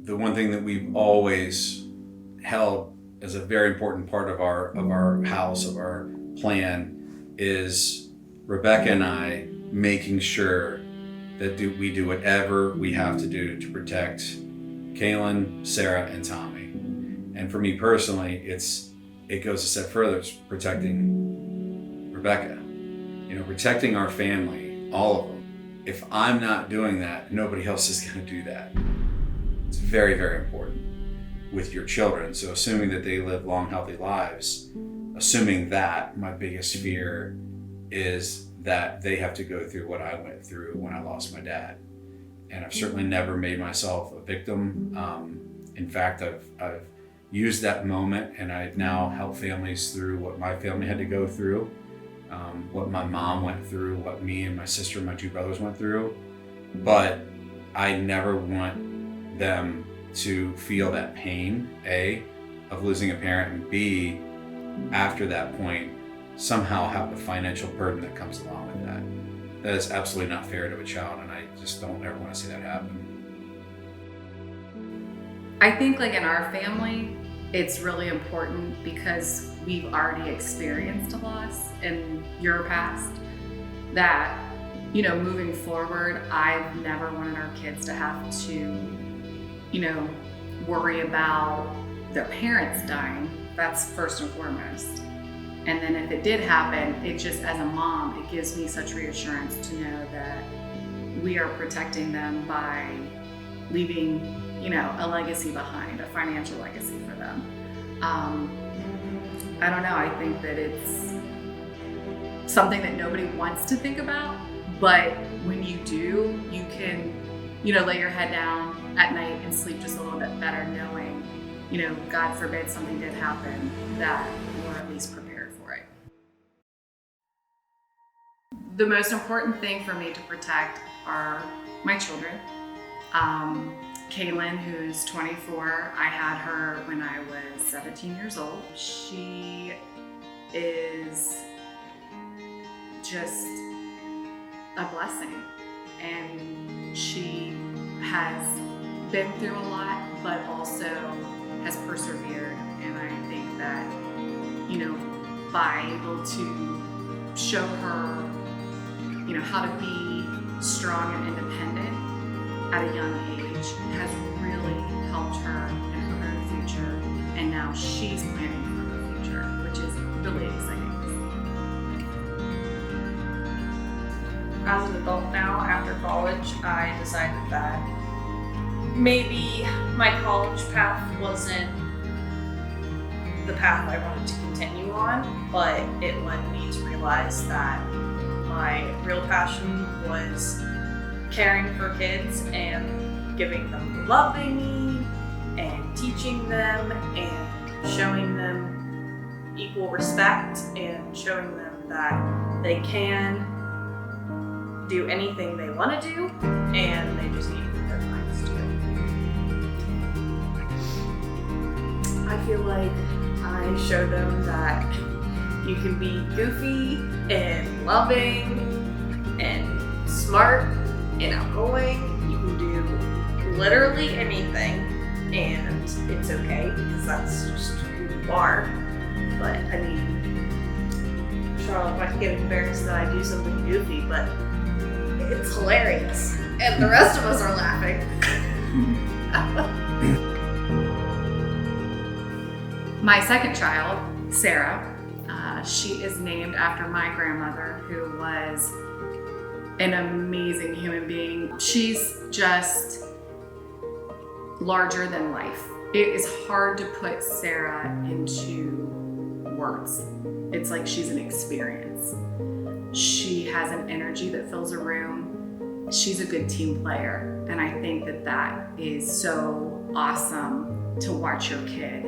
the one thing that we've always held as a very important part of our house, of our plan, is Rebecca and I making sure that we do whatever we have to do to protect Kaylin, Sarah, and Tommy. And for me personally, it goes a step further. It's protecting Rebecca. Protecting our family, all of them. If I'm not doing that, nobody else is going to do that. It's very, very important with your children. So assuming that they live long, healthy lives, assuming that, my biggest fear is that they have to go through what I went through when I lost my dad. And I've certainly never made myself a victim. In fact, I've used that moment, and I now help families through what my family had to go through, what my mom went through, what me and my sister and my two brothers went through. But I never want them to feel that pain, A, of losing a parent, and B, after that point, somehow have the financial burden that comes along with that. That is absolutely not fair to a child, and I just don't ever want to see that happen. I think in our family, it's really important because we've already experienced a loss in your past that, moving forward, I've never wanted our kids to have to, worry about their parents dying. That's first and foremost. And then if it did happen, it just, as a mom, it gives me such reassurance to know that we are protecting them by leaving, a legacy behind, a financial legacy for them. I don't know, I think that it's something that nobody wants to think about, but when you do, you can, lay your head down at night and sleep just a little bit better knowing, God forbid something did happen, that we're at least prepared for it. The most important thing for me to protect are my children. Kaylin, who's 24, I had her when I was 17 years old. She is just a blessing, and she has been through a lot, but also has persevered. And I think that, by able to show her, how to be strong and independent at a young age has really helped her in her own future. And now she's planning for her future, which is really exciting. As an adult now, after college, I decided that maybe my college path wasn't the path I wanted to continue on, but it led me to realize that my real passion was caring for kids and giving them the love they need and teaching them and showing them equal respect and showing them that they can do anything they want to do, and they just need to put their minds to it. I feel like I show them that you can be goofy and loving and smart and outgoing. You can do literally anything, and it's okay because that's just who you are. But I mean, Charlotte might get embarrassed that I do something goofy, but it's hilarious, and the rest of us are laughing. My second child, Sarah, she is named after my grandmother, who was an amazing human being. She's just larger than life. It is hard to put Sarah into words. It's like she's an experience. She has an energy that fills a room. She's a good team player. And I think that that is so awesome to watch your kid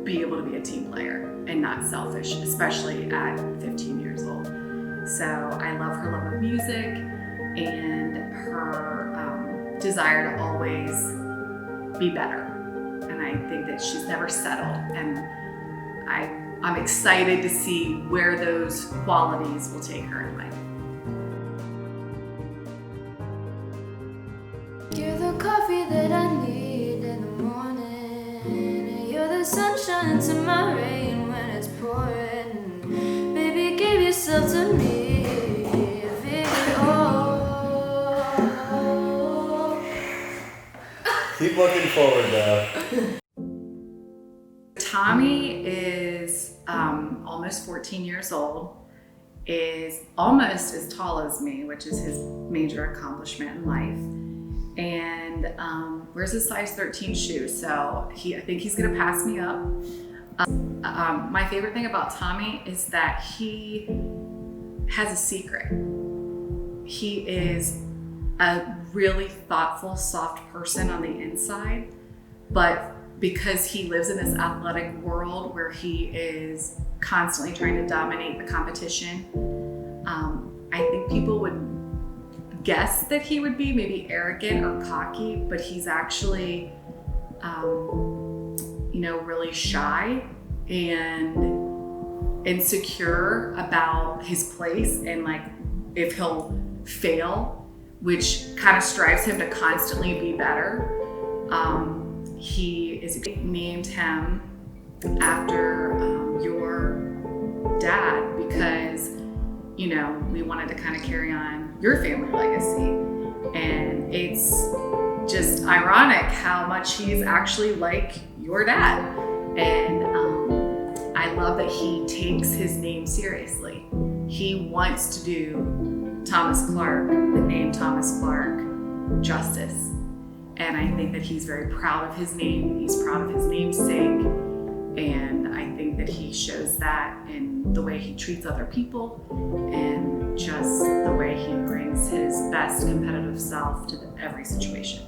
be able to be a team player and not selfish, especially at 15 years old. So I love her love of music and her desire to always be better. And I think that she's never settled. And I'm excited to see where those qualities will take her in life. You're the coffee that I need. Keep looking forward, though. Tommy is almost 14 years old, is almost as tall as me, which is his major accomplishment in life, and wears a size 13 shoe, so I think he's gonna pass me up. My favorite thing about Tommy is that he has a secret. He is a really thoughtful, soft person on the inside, but because he lives in this athletic world where he is constantly trying to dominate the competition, I think people would guess that he would be maybe arrogant or cocky, but he's actually, really shy and insecure about his place, and like if he'll fail, which kind of strives him to constantly be better. He is named him after your dad because, we wanted to kind of carry on your family legacy. And it's just ironic how much he's actually like your dad. And I love that he takes his name seriously. He wants to do Thomas Clark, the name Thomas Clark, justice. And I think that he's very proud of his name. He's proud of his namesake. And I think that he shows that in the way he treats other people and just the way he brings his best competitive self to every situation.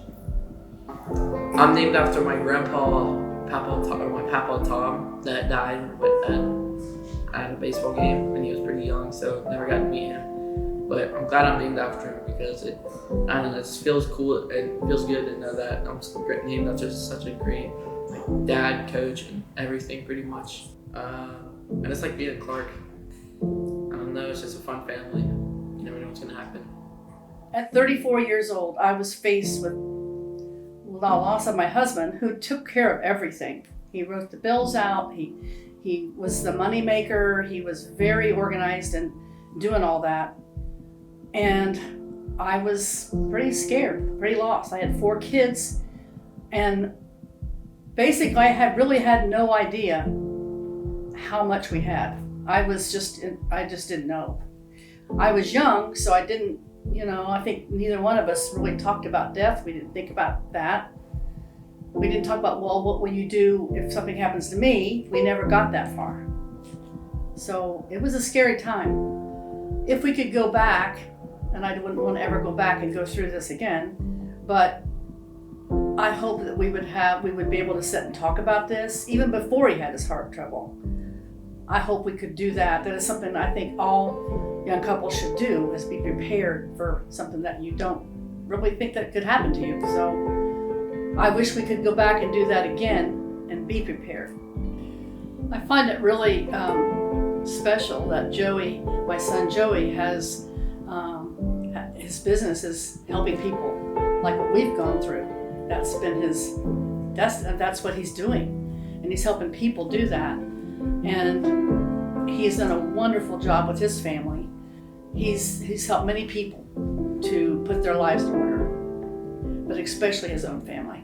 I'm named after my grandpa, my Papa Tom, that died at a baseball game when he was pretty young, so never got to meet him. But I'm glad I'm named after him because it just feels cool and feels good to know that I'm named after such a great dad, coach, and everything pretty much. And it's like being a Clark. I don't know, it's just a fun family. You never know what's gonna happen. At 34 years old, I was faced with the loss of my husband, who took care of everything. He wrote the bills out, he was the money maker, he was very organized and doing all that. And I was pretty scared, pretty lost. I had 4 kids, and basically I really had no idea how much we had. I just didn't know. I was young, so I didn't, I think neither one of us really talked about death. We didn't think about that. We didn't talk about, well, what will you do if something happens to me? We never got that far. So it was a scary time. If we could go back, and I wouldn't want to ever go back and go through this again, but I hope that we would be able to sit and talk about this even before he had his heart trouble. I hope we could do that. That is something I think all young couples should do, is be prepared for something that you don't really think that could happen to you. So I wish we could go back and do that again and be prepared. I find it really special that Joey, my son Joey, has his business is helping people like what we've gone through. That's been that's what he's doing, and he's helping people do that. And he's done a wonderful job with his family. He's helped many people to put their lives in order, but especially his own family.